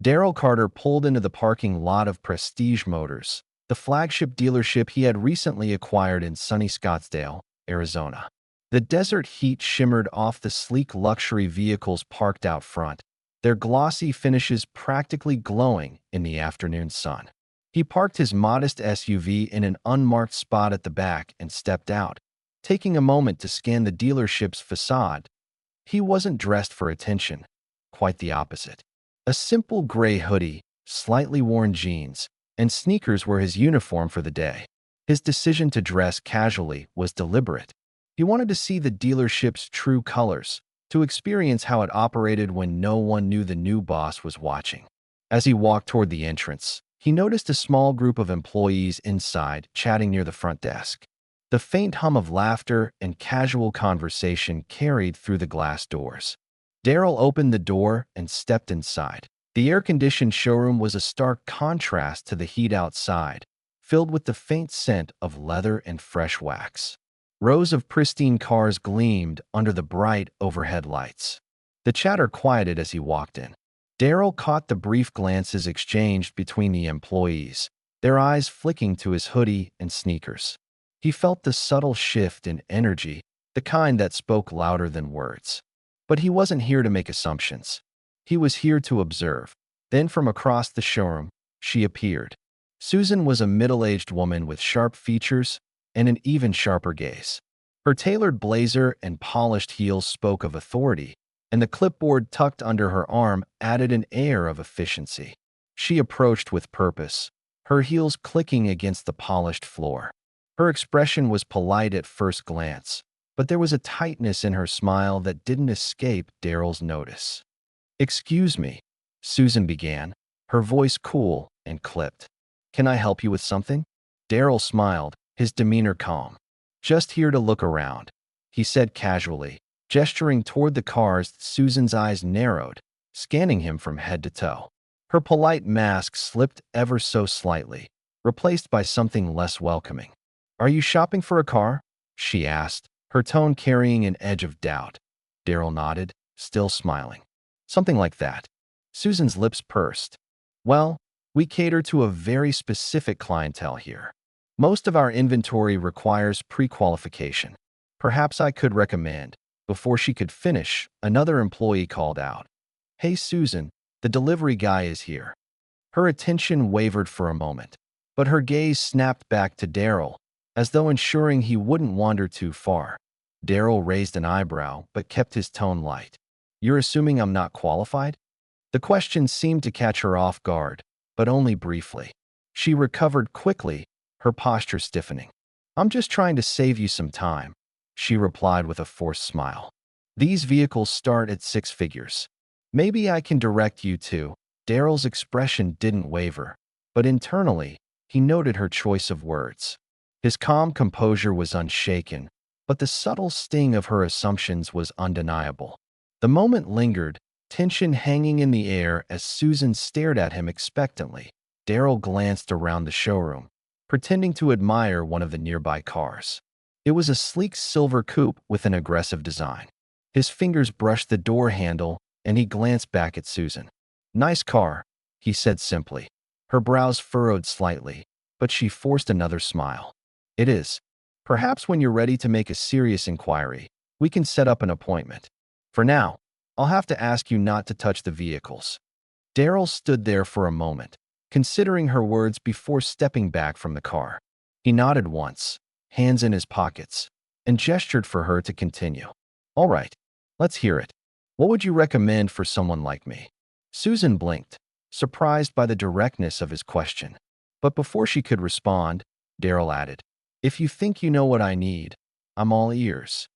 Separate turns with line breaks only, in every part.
Daryl Carter pulled into the parking lot of Prestige Motors, the flagship dealership he had recently acquired in sunny Scottsdale, Arizona. The desert heat shimmered off the sleek luxury vehicles parked out front, their glossy finishes practically glowing in the afternoon sun. He parked his modest SUV in an unmarked spot at the back and stepped out, taking a moment to scan the dealership's facade. He wasn't dressed for attention, quite the opposite. A simple gray hoodie, slightly worn jeans, and sneakers were his uniform for the day. His decision to dress casually was deliberate. He wanted to see the dealership's true colors, to experience how it operated when no one knew the new boss was watching. As he walked toward the entrance, he noticed a small group of employees inside chatting near the front desk. The faint hum of laughter and casual conversation carried through the glass doors. Daryl opened the door and stepped inside. The air-conditioned showroom was a stark contrast to the heat outside, filled with the faint scent of leather and fresh wax. Rows of pristine cars gleamed under the bright overhead lights. The chatter quieted as he walked in. Daryl caught the brief glances exchanged between the employees, their eyes flicking to his hoodie and sneakers. He felt the subtle shift in energy, the kind that spoke louder than words. But he wasn't here to make assumptions. He was here to observe. Then from across the showroom, she appeared. Susan was a middle-aged woman with sharp features and an even sharper gaze. Her tailored blazer and polished heels spoke of authority, and the clipboard tucked under her arm added an air of efficiency. She approached with purpose, her heels clicking against the polished floor. Her expression was polite at first glance, but there was a tightness in her smile that didn't escape Daryl's notice. "Excuse me," Susan began, her voice cool and clipped. "Can I help you with something?" Daryl smiled, his demeanor calm. "Just here to look around," he said casually, gesturing toward the cars. Susan's eyes narrowed, scanning him from head to toe. Her polite mask slipped ever so slightly, replaced by something less welcoming. "Are you shopping for a car?" she asked, her tone carrying an edge of doubt. Daryl nodded, still smiling. "Something like that." Susan's lips pursed. "Well, we cater to a very specific clientele here. Most of our inventory requires pre-qualification. Perhaps I could recommend." Before she could finish, another employee called out, "Hey Susan, the delivery guy is here." Her attention wavered for a moment, but her gaze snapped back to Daryl, as though ensuring he wouldn't wander too far. Daryl raised an eyebrow but kept his tone light. "You're assuming I'm not qualified?" The question seemed to catch her off guard, but only briefly. She recovered quickly, her posture stiffening. "I'm just trying to save you some time," she replied with a forced smile. "These vehicles start at 6 figures. Maybe I can direct you to." Daryl's expression didn't waver, but internally, he noted her choice of words. His calm composure was unshaken, but the subtle sting of her assumptions was undeniable. The moment lingered, tension hanging in the air as Susan stared at him expectantly. Daryl glanced around the showroom, pretending to admire one of the nearby cars. It was a sleek silver coupe with an aggressive design. His fingers brushed the door handle, and he glanced back at Susan. "Nice car," he said simply. Her brows furrowed slightly, but she forced another smile. "It is. Perhaps when you're ready to make a serious inquiry, we can set up an appointment. For now, I'll have to ask you not to touch the vehicles." Daryl stood there for a moment, considering her words before stepping back from the car. He nodded once, hands in his pockets, and gestured for her to continue. "All right, let's hear it. What would you recommend for someone like me?" Susan blinked, surprised by the directness of his question. But before she could respond, Daryl added, "If you think you know what I need, I'm all ears."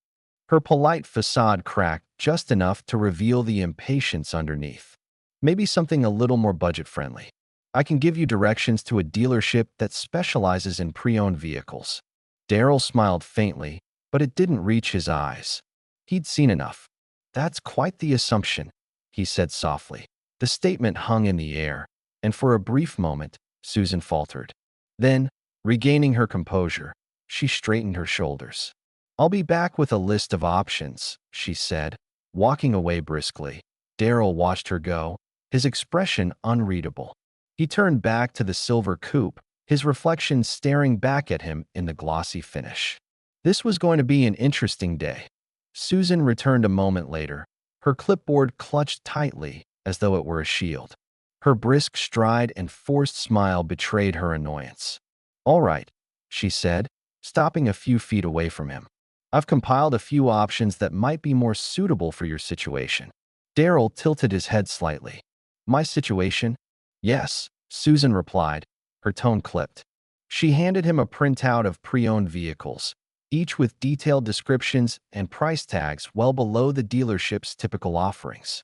Her polite facade cracked just enough to reveal the impatience underneath. "Maybe something a little more budget-friendly. I can give you directions to a dealership that specializes in pre-owned vehicles." Daryl smiled faintly, but it didn't reach his eyes. He'd seen enough. "That's quite the assumption," he said softly. The statement hung in the air, and for a brief moment, Susan faltered. Then, regaining her composure, she straightened her shoulders. "I'll be back with a list of options," she said, walking away briskly. Daryl watched her go, his expression unreadable. He turned back to the silver coupe, his reflection staring back at him in the glossy finish. This was going to be an interesting day. Susan returned a moment later, her clipboard clutched tightly as though it were a shield. Her brisk stride and forced smile betrayed her annoyance. "All right," she said, stopping a few feet away from him. "I've compiled a few options that might be more suitable for your situation." Daryl tilted his head slightly. "My situation?" "Yes," Susan replied, her tone clipped. She handed him a printout of pre-owned vehicles, each with detailed descriptions and price tags well below the dealership's typical offerings.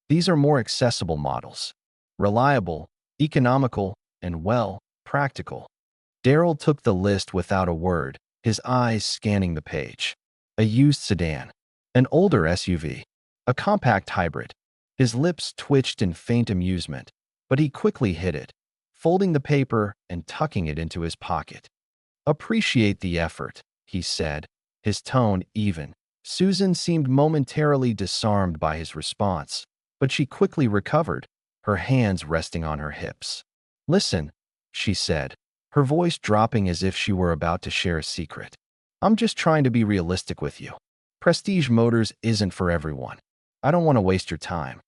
"These are more accessible models. Reliable, economical, and, well, practical." Daryl took the list without a word, his eyes scanning the page. A used sedan, an older SUV, a compact hybrid. His lips twitched in faint amusement, but he quickly hid it, folding the paper and tucking it into his pocket. "Appreciate the effort," he said, his tone even. Susan seemed momentarily disarmed by his response, but she quickly recovered, her hands resting on her hips. "Listen," she said, her voice dropping as if she were about to share a secret. "I'm just trying to be realistic with you. Prestige Motors isn't for everyone. I don't want to waste your time."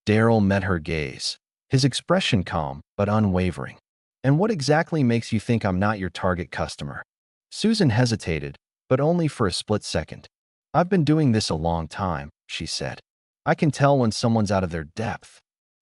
Daryl met her gaze, his expression calm but unwavering. "And what exactly makes you think I'm not your target customer?" Susan hesitated, but only for a split second. "I've been doing this a long time," she said. "I can tell when someone's out of their depth."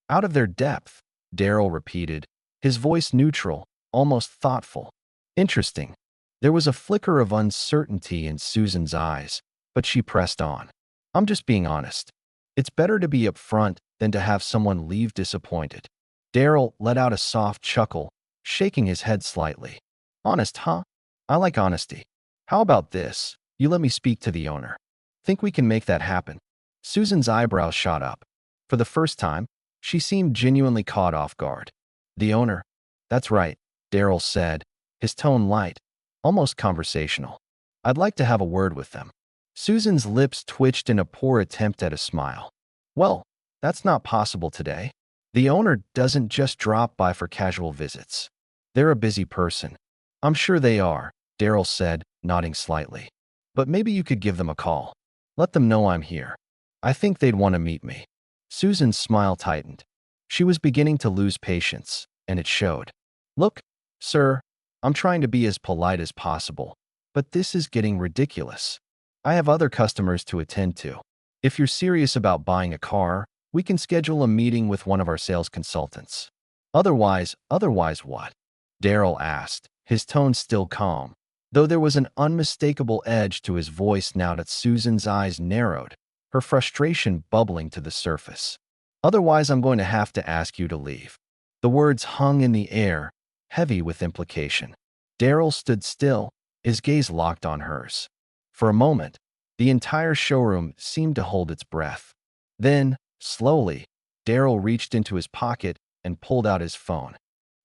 "Out of their depth," Daryl repeated, his voice neutral, almost thoughtful. "Interesting." There was a flicker of uncertainty in Susan's eyes, but she pressed on. "I'm just being honest. It's better to be upfront than to have someone leave disappointed." Daryl let out a soft chuckle, shaking his head slightly. "Honest, huh? I like honesty. How about this? You let me speak to the owner. Think we can make that happen?" Susan's eyebrows shot up. For the first time, she seemed genuinely caught off guard. "The owner?" "That's right," Daryl said, his tone light, almost conversational. "I'd like to have a word with them." Susan's lips twitched in a poor attempt at a smile. "Well, that's not possible today. The owner doesn't just drop by for casual visits. They're a busy person." "I'm sure they are," Daryl said, nodding slightly. "But maybe you could give them a call. Let them know I'm here. I think they'd want to meet me." Susan's smile tightened. She was beginning to lose patience, and it showed. "Look, sir, I'm trying to be as polite as possible, but this is getting ridiculous. I have other customers to attend to. If you're serious about buying a car, we can schedule a meeting with one of our sales consultants." Otherwise what?" Daryl asked, his tone still calm, though there was an unmistakable edge to his voice now that Susan's eyes narrowed, her frustration bubbling to the surface. "Otherwise, I'm going to have to ask you to leave." The words hung in the air, heavy with implication. Daryl stood still, his gaze locked on hers. For a moment, the entire showroom seemed to hold its breath. Then, slowly, Daryl reached into his pocket and pulled out his phone.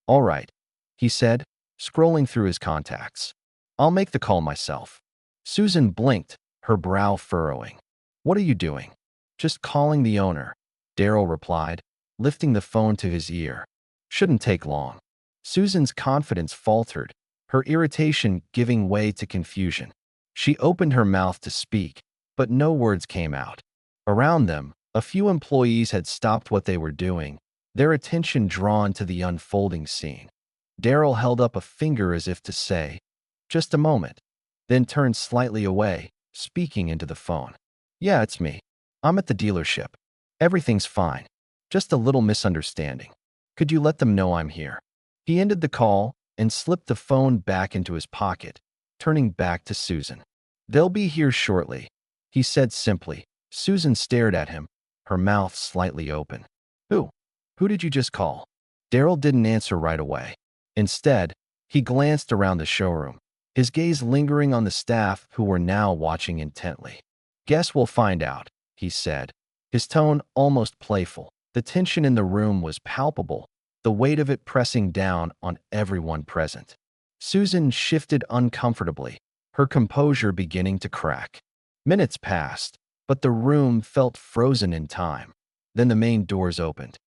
"All right," he said, scrolling through his contacts. "I'll make the call myself." Susan blinked, her brow furrowing. "What are you doing?" "Just calling the owner," Daryl replied, lifting the phone to his ear. "Shouldn't take long." Susan's confidence faltered, her irritation giving way to confusion. She opened her mouth to speak, but no words came out. Around them, a few employees had stopped what they were doing, their attention drawn to the unfolding scene. Daryl held up a finger as if to say, "Just a moment," then turned slightly away, speaking into the phone. "Yeah, it's me. I'm at the dealership. Everything's fine. Just a little misunderstanding. Could you let them know I'm here?" He ended the call and slipped the phone back into his pocket, turning back to Susan. "They'll be here shortly," he said simply. Susan stared at him, her mouth slightly open. "Who? Who did you just call?" Daryl didn't answer right away. Instead, he glanced around the showroom, his gaze lingering on the staff who were now watching intently. "Guess we'll find out," he said, his tone almost playful. The tension in the room was palpable, the weight of it pressing down on everyone present. Susan shifted uncomfortably, her composure beginning to crack. Minutes passed, but the room felt frozen in time. Then the main doors opened.